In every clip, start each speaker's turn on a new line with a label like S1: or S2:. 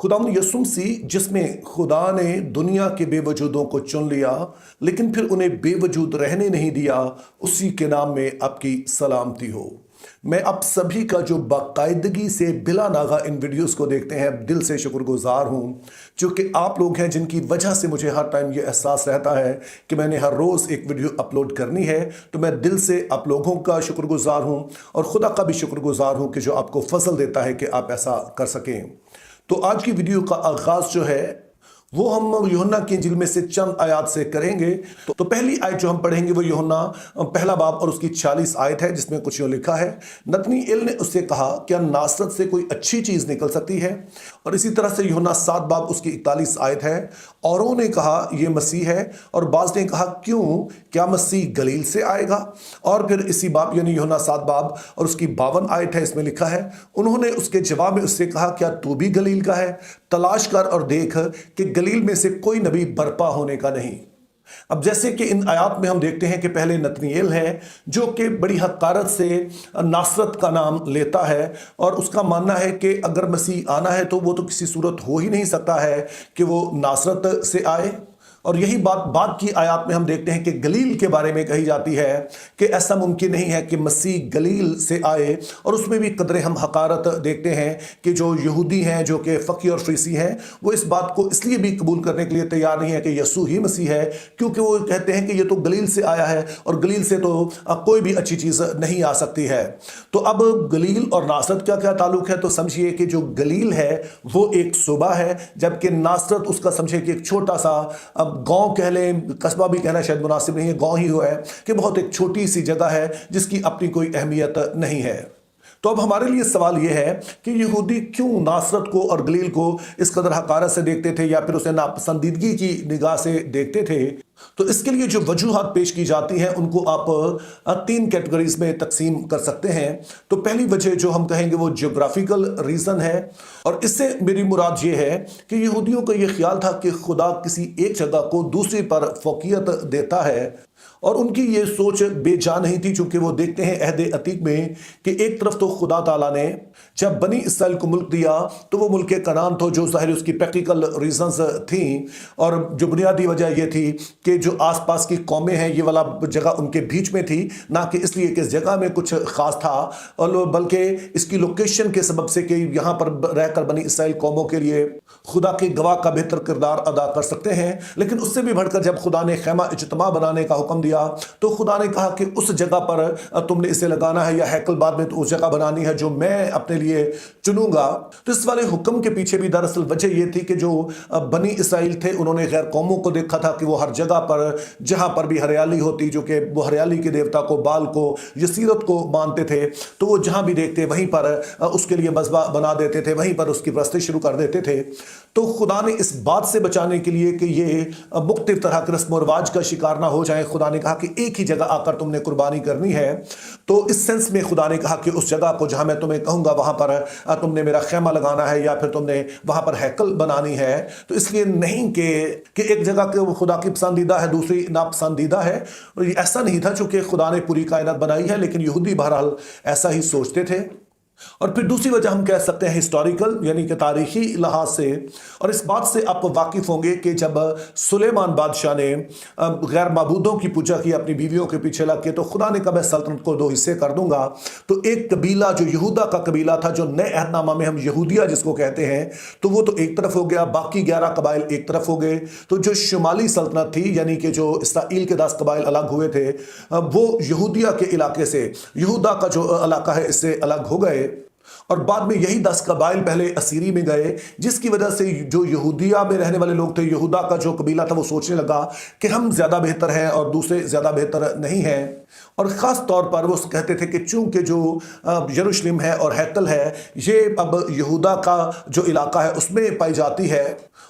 S1: खुदावंद यीशु मसीह जिसमें खुदा ने दुनिया के बेवजूदों को चुन लिया लेकिन फिर उन्हें बेवजूद रहने नहीं दिया, उसी के नाम में आपकी सलामती हो। मैं आप सभी का जो बाकायदगी से बिला नागा इन वीडियोस को देखते हैं दिल से शुक्रगुजार हूँ, क्योंकि आप लोग हैं जिनकी वजह से मुझे हर टाइम ये एहसास रहता है कि मैंने हर रोज़ एक वीडियो अपलोड करनी है। तो मैं दिल से आप लोगों का शुक्रगुजार हूँ और खुदा का भी शुक्रगुजार हूँ कि जो आपको फजल देता है कि आप ऐसा कर सकें। तो आज की वीडियो का आगाज़ जो है वो हम यूहन्ना की इंजील में से चंद आयत से करेंगे। तो पहली आयत जो हम पढ़ेंगे वो यूहन्ना पहला बाब और उसकी 40 आयत है, जिसमें कुछ यूँ लिखा है, नतनीएल ने उससे कहा, क्या नासरत से कोई अच्छी चीज़ निकल सकती है? और इसी तरह से यूहन्ना 7 बाब उसकी 41 आयत है, औरों ने कहा ये मसीह है, और बाज़ ने कहा क्यों, क्या मसीह गलील से आएगा? और फिर इसी बाब यानी यूहन्ना 7 बाब और उसकी 52 आयत है, इसमें लिखा है, उन्होंने उसके जवाब में उससे कहा, क्या तू भी गलील का है? तलाश कर और देख कि गलील में से कोई नबी बर्पा होने का नहीं। अब जैसे कि इन आयात में हम देखते हैं कि पहले नतनीएल है जो कि बड़ी हकारत से नासरत का नाम लेता है और उसका मानना है कि अगर मसीह आना है तो वो तो किसी सूरत हो ही नहीं सकता है कि वो नासरत से आए। और यही बात बाद की आयत में हम देखते हैं कि गलील के बारे में कही जाती है कि ऐसा मुमकिन नहीं है कि मसीह गलील से आए। और उसमें भी कदरे हम हकारत देखते हैं कि जो यहूदी हैं, जो कि फ़की और फरीसी हैं, वो इस बात को इसलिए भी कबूल करने के लिए तैयार नहीं है कि यीशु ही मसीह है, क्योंकि वो कहते हैं कि ये तो गलील से आया है और गलील से तो कोई भी अच्छी चीज़ नहीं आ सकती है। तो अब गलील और नासरत का क्या ताल्लुक है? तो समझिए कि जो गलील है वो एक सूबा है, जबकि नासरत उसका समझिए कि एक छोटा सा गांव कह लें, कस्बा भी कहना शायद मुनासिब नहीं है, गांव ही हुआ है कि बहुत एक छोटी सी जगह है जिसकी अपनी कोई अहमियत नहीं है। तो अब हमारे लिए सवाल यह है कि यहूदी क्यों नासरत को और गलील को इस कदर हकारत से देखते थे या फिर उसे नापसंदीदगी की निगाह से देखते थे? तो इसके लिए जो वजूहात पेश की जाती हैं उनको आप 3 कैटेगरीज में तकसीम कर सकते हैं। तो पहली वजह जो हम कहेंगे वो जियोग्राफिकल रीज़न है, और इससे मेरी मुराद ये है कि यहूदियों का ये ख्याल था कि खुदा किसी एक जगह को दूसरी पर फौकियत देता है, और उनकी ये सोच बेजा नहीं थी, चूंकि वो देखते हैं अहद अतीक में कि एक तरफ तो खुदा ताला ने जब बनी इसराइल को मुल्क दिया तो वो मुल्क कनान था, जो ज़ाहिर उसकी प्रैक्टिकल रीजंस थी, और जो बुनियादी वजह ये थी कि जो आसपास की कौमें हैं ये वाला जगह उनके बीच में थी, ना कि इसलिए कि इस जगह में कुछ ख़ास था, और बल्कि इसकी लोकेशन के सबब से कि यहाँ पर रहकर बनी इसराइल कौमों के लिए खुदा के गवाह का बेहतर किरदार अदा कर सकते हैं। लेकिन उससे भी बढ़कर जब खुदा ने खैमा इज्तिमा बनाने का हुक्म दिया तो खुदा ने कहा कि उस जगह पर तुमने इसे लगाना है, या हैकल बाद में तो उस जगह बनानी है जो मैं अपने लिए चुनूंगा। तो इस वाले हुक्म के पीछे भी दरअसल वजह यह थी कि जो बनी इसराइल थे उन्होंने गैर कौमों को देखा था कि वो हर जगह पर जहां पर भी हरियाली होती, जो कि वो हरियाली के देवता को, बाल को, यसीरत को मानते थे, तो वो जहां भी देखते वहीं पर उसके लिए मज़बा बना देते थे, वहीं पर उसकी परस्ती शुरू कर देते थे। तो खुदा ने इस बात से बचाने के लिए कि ये मुख्तलिफ तरह के रस्म और रिवाज का शिकार ना हो जाए, खुदा ने कहा कि एक ही जगह आकर तुमने कुर्बानी करनी है। तो इस सेंस में खुदा ने कहा कि उस जगह को जहां मैं तुम्हें कहूंगा वहां पर तुमने मेरा खेमा लगाना है, या फिर तुमने वहां पर हैकल बनानी है। तो इसलिए नहीं कि एक जगह के खुदा की पसंदीदा है, दूसरी नापसंदीदा है, और ऐसा नहीं था, चूंकि खुदा ने पूरी कायनात बनाई है, लेकिन यहूदी बहरहाल ऐसा ही सोचते थे। और फिर दूसरी वजह हम कह सकते हैं हिस्टोरिकल, यानी कि तारीखी लिहाज से, और इस बात से आप वाकिफ होंगे कि जब सुलेमान बादशाह ने गैर माबूदों की पूजा की अपनी बीवियों के पीछे लग के, तो खुदा ने कहा मैं सल्तनत को 2 हिस्से कर दूंगा। तो एक कबीला जो यहूदा का कबीला था, जो नए अहदनामा में हम यहूदिया जिसको कहते हैं, तो वो तो एक तरफ हो गया, बाकी 11 कबाइल एक तरफ हो गए। तो जो शुमाली सल्तनत थी, यानी कि जो इसराइल के 10 कबाइल अलग हुए थे, वो यहूदिया के इलाके से, यहूदा का जो इलाका है इससे अलग हो गए, और बाद में यही 10 कबाइल पहले असीरी में गए, जिसकी वजह से जो यहूदिया में रहने वाले लोग थे, यहूदा का जो कबीला था, वो सोचने लगा कि हम ज़्यादा बेहतर हैं और दूसरे ज़्यादा बेहतर नहीं हैं। और ख़ास तौर पर वो कहते थे कि चूंकि जो यरूशलेम है और हैकल है ये अब यहूदा का जो इलाका है उसमें पाई जाती है,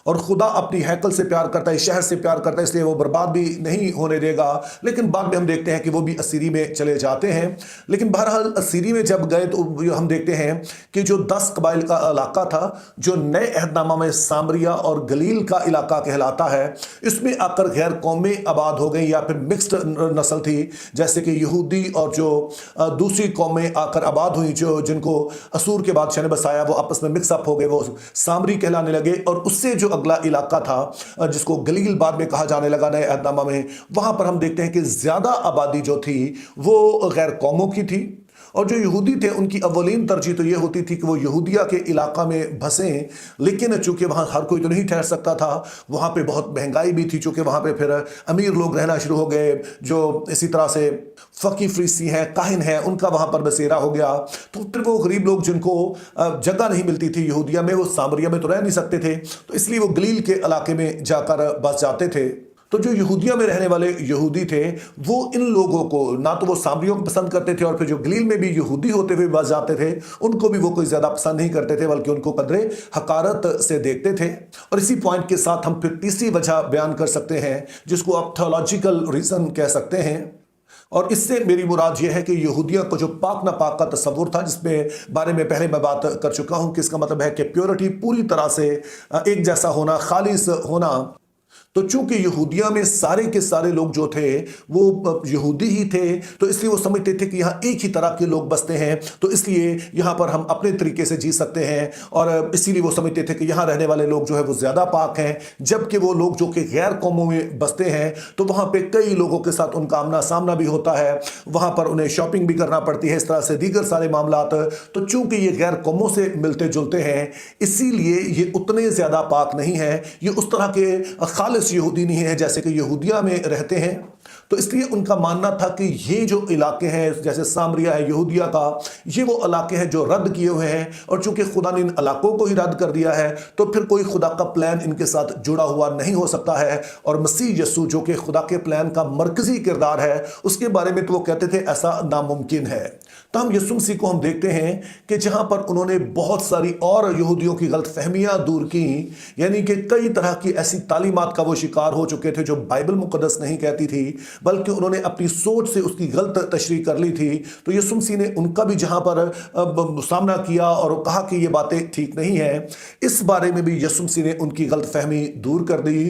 S1: और खुदा अपनी हैकल से प्यार करता है, शहर से प्यार करता है, इसलिए वो बर्बाद भी नहीं होने देगा। लेकिन बाद में हम देखते हैं कि वो भी असीरी में चले जाते हैं। लेकिन बहरहाल असीरी में जब गए तो हम देखते हैं हैं कि जो 10 कबाइल का इलाका था, जो नए अहदनामा में सामरिया और गलील का इलाका कहलाता है, इसमें आकर गैर कौमें आबाद हो गई या फिर मिक्स्ड नस्ल थी, जैसे कि यहूदी और जो दूसरी कौमें आकर आबाद हुई, जो जिनको असूर के बादशाह ने बसाया, वो आपस में मिक्सअप हो गए, वो सामरी कहलाने लगे। और उससे जो अगला इलाका था जिसको गलील बाद में कहा जाने लगा नए अहदनामा में, वहां पर हम देखते हैं कि ज्यादा आबादी जो थी वो गैर कौमों की थी। और जो यहूदी थे उनकी अव्वलीन तरजीह तो ये होती थी कि वो यहूदिया के इलाका में बसें, लेकिन चूंकि वहाँ हर कोई तो नहीं ठहर सकता था, वहाँ पे बहुत महंगाई भी थी, चूंकि वहाँ पे फिर अमीर लोग रहना शुरू हो गए, जो इसी तरह से फ़की फरीसी हैं, काहिन हैं, उनका वहाँ पर बसेरा हो गया। तो फिर वो गरीब लोग जिनको जगह नहीं मिलती थी यहूदिया में, वो सामरिया में तो रह नहीं सकते थे, तो इसलिए वो गलील के इलाके में जाकर बस जाते थे। तो जो यहूदिया में रहने वाले यहूदी थे, वो इन लोगों को ना तो वो सामरियों को पसंद करते थे, और फिर जो गलील में भी यहूदी होते हुए बस जाते थे, उनको भी वो कोई ज़्यादा पसंद नहीं करते थे, बल्कि उनको कदरे हकारत से देखते थे। और इसी पॉइंट के साथ हम फिर तीसरी वजह बयान कर सकते हैं, जिसको आप थियोलॉजिकल रीज़न कह सकते हैं। और इससे मेरी मुराद यह है कि यहूदिया को जो पाक ना पाक का तस्वुर था, जिसमें बारे में पहले मैं बात कर चुका हूं कि इसका मतलब है कि प्योरिटी, पूरी तरह से एक जैसा होना, खालिस होना। तो चूंकि यहूदिया में सारे के सारे लोग जो थे वो यहूदी ही थे, तो इसलिए वो समझते थे कि यहाँ एक ही तरह के लोग बसते हैं, तो इसलिए यहाँ पर हम अपने तरीके से जी सकते हैं, और इसीलिए वो समझते थे कि यहाँ रहने वाले लोग जो है वो ज़्यादा पाक हैं। जबकि वो लोग जो कि गैर कौमों में बसते हैं, तो वहाँ पे कई लोगों के साथ उनका आमना सामना भी होता है, वहाँ पर उन्हें शॉपिंग भी करना पड़ती है, इस तरह से दीगर सारे मामलात। तो चूंकि ये गैर कौमों से मिलते जुलते हैं, इसीलिए ये उतने ज़्यादा पाक नहीं है, ये उस तरह के खालिस यहूदी नहीं है जैसे कि यहूदिया में रहते हैं। तो इसलिए उनका मानना था कि ये जो इलाके हैं, जैसे सामरिया है यहूदिया का, ये वो इलाके हैं जो रद्द किए हुए हैं, और चूंकि खुदा ने इन इलाकों को ही रद्द कर दिया है, तो फिर कोई खुदा का प्लान इनके साथ जुड़ा हुआ नहीं हो सकता है। और मसीह यस्सु जो कि खुदा के प्लान का मरकजी किरदार है, उसके बारे में तो वो कहते थे ऐसा नामुमकिन है। तो हम यस्सु मसीह को हम देखते हैं कि जहां पर उन्होंने बहुत सारी और यहूदियों की गलत फहमियां दूर की, यानी कि कई तरह की ऐसी तालीमात का वो शिकार हो चुके थे जो बाइबल मुकद्दस नहीं कहती थी, बल्कि उन्होंने अपनी सोच से उसकी गलत तशरीह कर ली थी। तो यीशु मसीह ने उनका भी जहां पर सामना किया और कहा कि ये बातें ठीक नहीं है, इस बारे में भी यीशु मसीह ने उनकी गलत फहमी दूर कर दी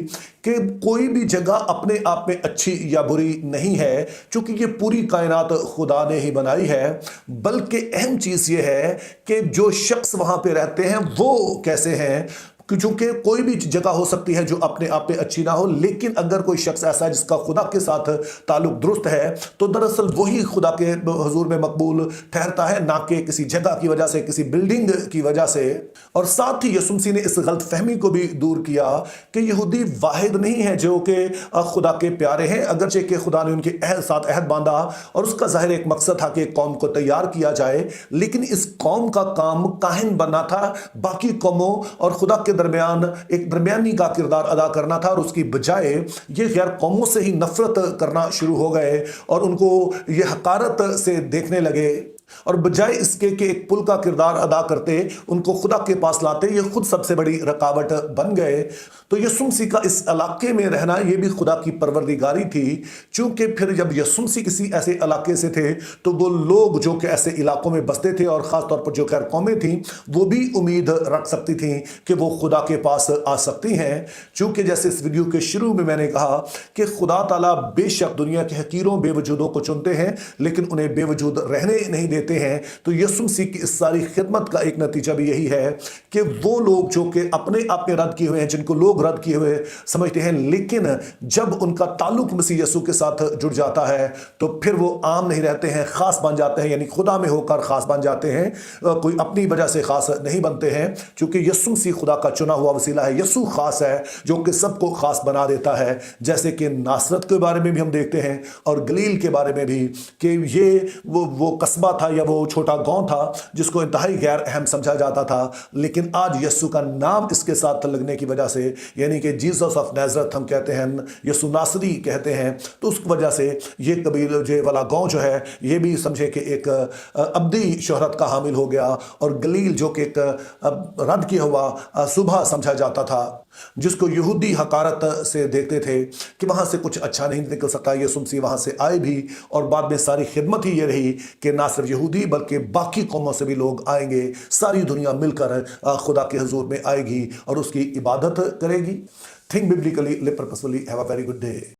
S1: कि कोई भी जगह अपने आप में अच्छी या बुरी नहीं है, क्योंकि ये पूरी कायनात खुदा ने ही बनाई है। बल्कि अहम चीज़ ये है कि जो शख्स वहां पे रहते हैं वो कैसे हैं, क्योंकि कोई भी जगह हो सकती है जो अपने आप में अच्छी ना हो, लेकिन अगर कोई शख्स ऐसा है जिसका खुदा के साथ ताल्लुक दुरुस्त है, तो दरअसल वही खुदा के हुजूर में मकबूल ठहरता है, ना कि किसी जगह की वजह से, किसी बिल्डिंग की वजह से। और साथ ही यीशु मसीह ने इस गलत फहमी को भी दूर किया कि यहूदी वाहिद नहीं है जो कि खुदा के प्यारे हैं, अगरचे कि खुदा ने उनके साथ अहद बांधा और उसका जाहिर एक मकसद था कि एक कौम को तैयार किया जाए, लेकिन इस कौम का काम काहिन बनना था, बाकी कौमों और खुदा के दरमियान एक दरमियानी का किरदार अदा करना था। और उसकी बजाय ये गैर कौमों से ही नफरत करना शुरू हो गए और उनको ये हकारत से देखने लगे, और बजाय इसके कि एक पुल का किरदार अदा करते, उनको खुदा के पास लाते, ये खुद सबसे बड़ी रुकावट बन गए। तो यीशु मसीह का इस इलाके में रहना ये भी खुदा की परवरदिगारी थी, क्योंकि फिर जब यीशु मसीह किसी ऐसे इलाके से थे, तो वो लोग जो कि ऐसे इलाकों में बसते थे और ख़ास तौर पर जो गैर कौमें थीं, वो भी उम्मीद रख सकती थीं कि वो खुदा के पास आ सकती हैं। चूँकि जैसे इस वीडियो के शुरू में मैंने कहा कि खुदा ताला बेशक दुनिया के हकीरों बेवजूदों को चुनते हैं, लेकिन उन्हें बेवजूद रहने नहीं देते हैं। तो यीशु मसीह की इस सारी खिदमत का एक नतीजा भी यही है कि वो लोग जो कि अपने आप में रद्द किए हुए हैं, जिनको लोग रद्द किए हुए समझते हैं, लेकिन जब उनका ताल्लुक मसीह यीशु के साथ जुड़ जाता है, तो फिर वो आम नहीं रहते हैं, खास बन जाते हैं, यानी खुदा में होकर खास बन जाते हैं, कोई अपनी वजह से खास नहीं बनते हैं, क्योंकि यीशु मसीह खुदा का चुना हुआ वसीला है। यीशु खास है जो कि सबको खास बना देता है, जैसे कि नासरत के बारे में भी हम देखते हैं और गलील के बारे में भी कि ये वो कस्बा था या वो छोटा गांव था जिसको इंतहाई गैर अहम समझा जाता था, लेकिन आज यीशु का नाम इसके साथ लगने की वजह से, यानी कि जीसस ऑफ नाज़रेथ हम कहते हैं, यीशु नासरी कहते हैं, तो उस वजह से ये कबीले वाला गांव जो है ये भी समझे कि एक अब्दी शोहरत का हामिल हो गया, और गलील जो कि एक रद्द किया हुआ सुबह समझा जाता था, जिसको यहूदी हकारत से देखते थे कि वहाँ से कुछ अच्छा नहीं निकल सकता। यीशु मसीह वहाँ से आए भी, और बाद में सारी खिदमत ही ये रही कि ना सिर्फ یہودی بلکہ باقی قوموں سے بھی لوگ آئیں گے. ساری دنیا مل کر خدا کے حضور میں آئے گی اور اس کی عبادت کرے گی. Think biblically, live purposefully. Have a very good day.